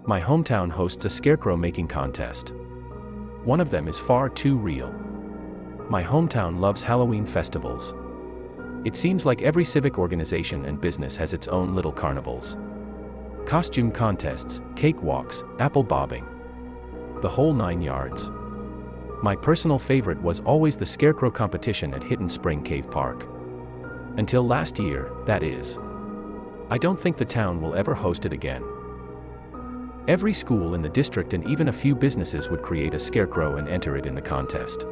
My hometown hosts a scarecrow making contest. One of them is far too real. My hometown loves Halloween festivals. It seems like every civic organization and business has its own little carnivals. Costume contests, cakewalks, apple bobbing. The whole 9 yards. My personal favorite was always the scarecrow competition at Hidden Spring Cave Park. Until last year, that is. I don't think the town will ever host it again. Every school in the district and even a few businesses would create a scarecrow and enter it in the contest.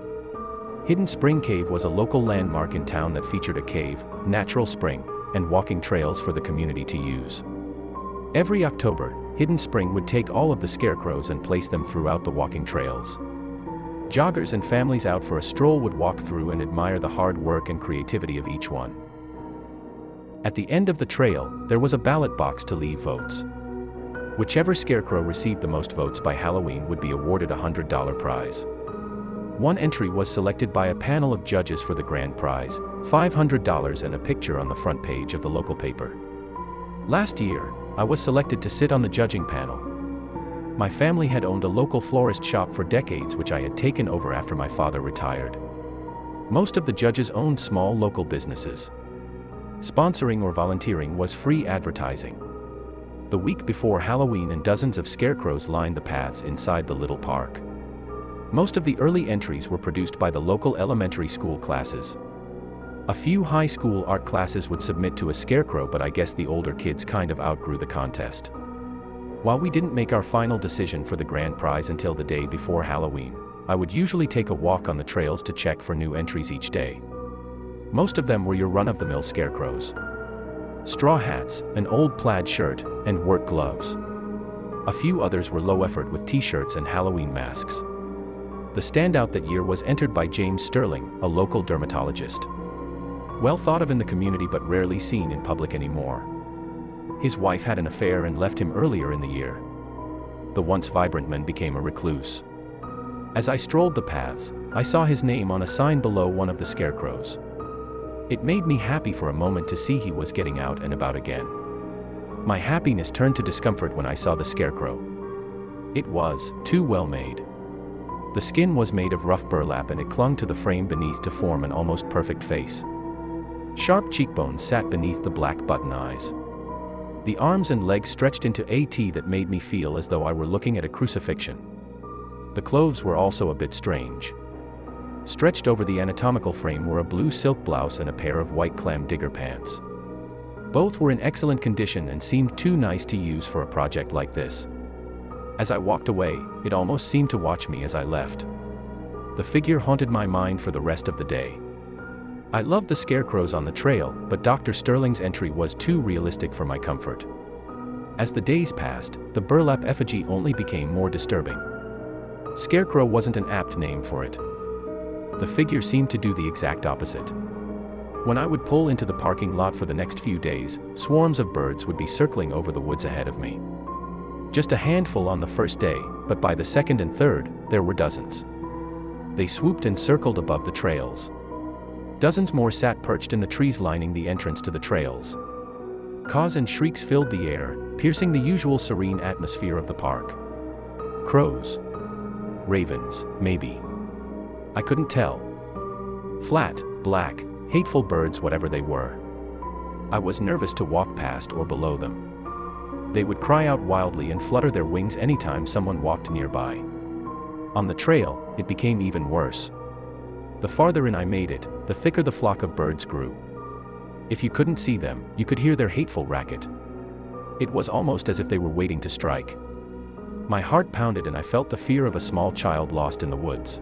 Hidden Spring Cave was a local landmark in town that featured a cave, natural spring, and walking trails for the community to use. Every October, Hidden Spring would take all of the scarecrows and place them throughout the walking trails. Joggers and families out for a stroll would walk through and admire the hard work and creativity of each one. At the end of the trail, there was a ballot box to leave votes. Whichever scarecrow received the most votes by Halloween would be awarded a $100 prize. One entry was selected by a panel of judges for the grand prize, $500 and a picture on the front page of the local paper. Last year, I was selected to sit on the judging panel. My family had owned a local florist shop for decades, which I had taken over after my father retired. Most of the judges owned small local businesses. Sponsoring or volunteering was free advertising. The week before Halloween, and dozens of scarecrows lined the paths inside the little park. Most of the early entries were produced by the local elementary school classes. A few high school art classes would submit to a scarecrow, but I guess the older kids kind of outgrew the contest. While we didn't make our final decision for the grand prize until the day before Halloween, I would usually take a walk on the trails to check for new entries each day. Most of them were your run-of-the-mill scarecrows. Straw hats, an old plaid shirt, and work gloves. A few others were low effort with t-shirts and Halloween masks. The standout that year was entered by James Sterling, a local dermatologist. Well thought of in the community but rarely seen in public anymore. His wife had an affair and left him earlier in the year. The once vibrant man became a recluse. As I strolled the paths, I saw his name on a sign below one of the scarecrows. It made me happy for a moment to see he was getting out and about again. My happiness turned to discomfort when I saw the scarecrow. It was too well made. The skin was made of rough burlap and it clung to the frame beneath to form an almost perfect face. Sharp cheekbones sat beneath the black button eyes. The arms and legs stretched into a T that made me feel as though I were looking at a crucifixion. The clothes were also a bit strange. Stretched over the anatomical frame were a blue silk blouse and a pair of white clam digger pants. Both were in excellent condition and seemed too nice to use for a project like this. As I walked away, it almost seemed to watch me as I left. The figure haunted my mind for the rest of the day. I loved the scarecrows on the trail, but Dr. Sterling's entry was too realistic for my comfort. As the days passed, the burlap effigy only became more disturbing. Scarecrow wasn't an apt name for it. The figure seemed to do the exact opposite. When I would pull into the parking lot for the next few days, swarms of birds would be circling over the woods ahead of me. Just a handful on the first day, but by the second and third, there were dozens. They swooped and circled above the trails. Dozens more sat perched in the trees lining the entrance to the trails. Caws and shrieks filled the air, piercing the usual serene atmosphere of the park. Crows. Ravens, maybe. I couldn't tell. Flat, black, hateful birds, whatever they were. I was nervous to walk past or below them. They would cry out wildly and flutter their wings anytime someone walked nearby. On the trail, it became even worse. The farther in I made it, the thicker the flock of birds grew. If you couldn't see them, you could hear their hateful racket. It was almost as if they were waiting to strike. My heart pounded and I felt the fear of a small child lost in the woods.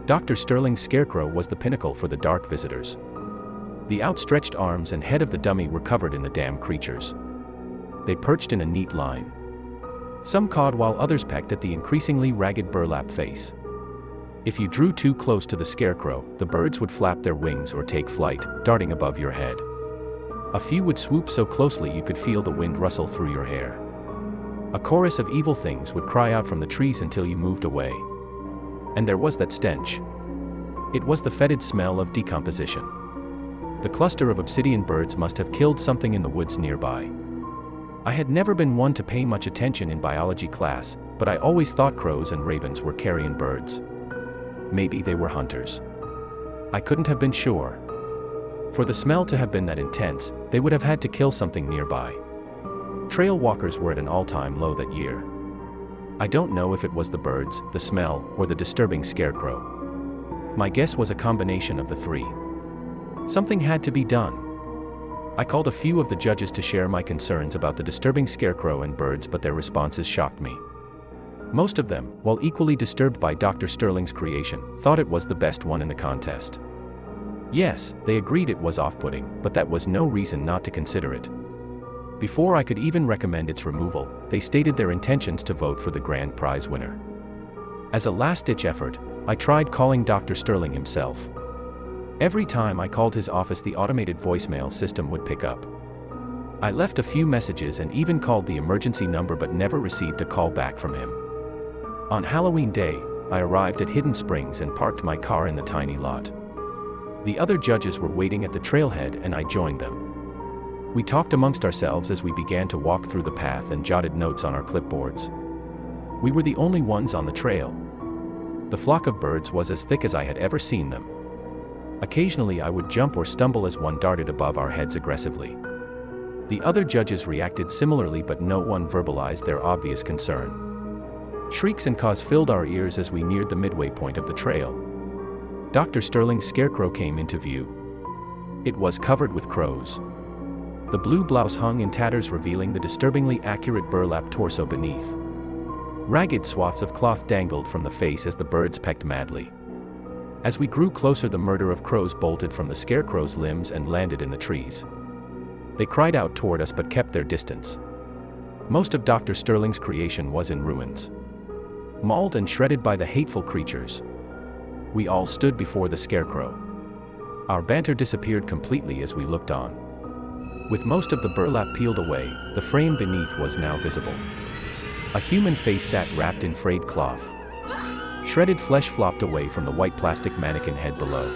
Dr. Sterling's scarecrow was the pinnacle for the dark visitors. The outstretched arms and head of the dummy were covered in the damn creatures. They perched in a neat line. Some cawed while others pecked at the increasingly ragged burlap face. If you drew too close to the scarecrow, the birds would flap their wings or take flight, darting above your head. A few would swoop so closely you could feel the wind rustle through your hair. A chorus of evil things would cry out from the trees until you moved away. And there was that stench. It was the fetid smell of decomposition. The cluster of obsidian birds must have killed something in the woods nearby. I had never been one to pay much attention in biology class, but I always thought crows and ravens were carrion birds. Maybe they were hunters. I couldn't have been sure. For the smell to have been that intense, they would have had to kill something nearby. Trail walkers were at an all-time low that year. I don't know if it was the birds, the smell, or the disturbing scarecrow. My guess was a combination of the three. Something had to be done. I called a few of the judges to share my concerns about the disturbing scarecrow and birds, but their responses shocked me. Most of them, while equally disturbed by Dr. Sterling's creation, thought it was the best one in the contest. Yes, they agreed it was off-putting, but that was no reason not to consider it. Before I could even recommend its removal, they stated their intentions to vote for the grand prize winner. As a last-ditch effort, I tried calling Dr. Sterling himself. Every time I called his office, the automated voicemail system would pick up. I left a few messages and even called the emergency number, but never received a call back from him. On Halloween Day, I arrived at Hidden Springs and parked my car in the tiny lot. The other judges were waiting at the trailhead and I joined them. We talked amongst ourselves as we began to walk through the path and jotted notes on our clipboards. We were the only ones on the trail. The flock of birds was as thick as I had ever seen them. Occasionally I would jump or stumble as one darted above our heads aggressively. The other judges reacted similarly, but no one verbalized their obvious concern. Shrieks and caws filled our ears as we neared the midway point of the trail. Dr. Sterling's scarecrow came into view. It was covered with crows. The blue blouse hung in tatters, revealing the disturbingly accurate burlap torso beneath. Ragged swaths of cloth dangled from the face as the birds pecked madly. As we grew closer, the murder of crows bolted from the scarecrow's limbs and landed in the trees. They cried out toward us but kept their distance. Most of Dr. Sterling's creation was in ruins, mauled and shredded by the hateful creatures. We all stood before the scarecrow. Our banter disappeared completely as we looked on. With most of the burlap peeled away, the frame beneath was now visible. A human face sat wrapped in frayed cloth. Shredded flesh flopped away from the white plastic mannequin head below.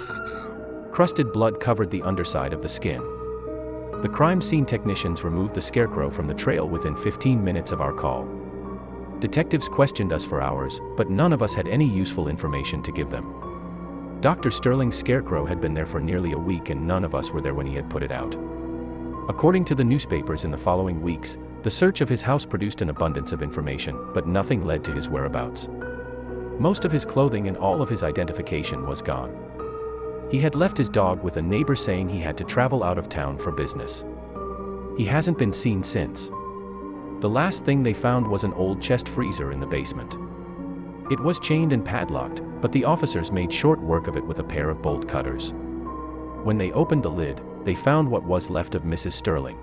Crusted blood covered the underside of the skin. The crime scene technicians removed the scarecrow from the trail within 15 minutes of our call. Detectives questioned us for hours, but none of us had any useful information to give them. Dr. Sterling's scarecrow had been there for nearly a week and none of us were there when he had put it out. According to the newspapers in the following weeks, the search of his house produced an abundance of information, but nothing led to his whereabouts. Most of his clothing and all of his identification was gone. He had left his dog with a neighbor, saying he had to travel out of town for business. He hasn't been seen since. The last thing they found was an old chest freezer in the basement. It was chained and padlocked, but the officers made short work of it with a pair of bolt cutters. When they opened the lid, they found what was left of Mrs. Sterling.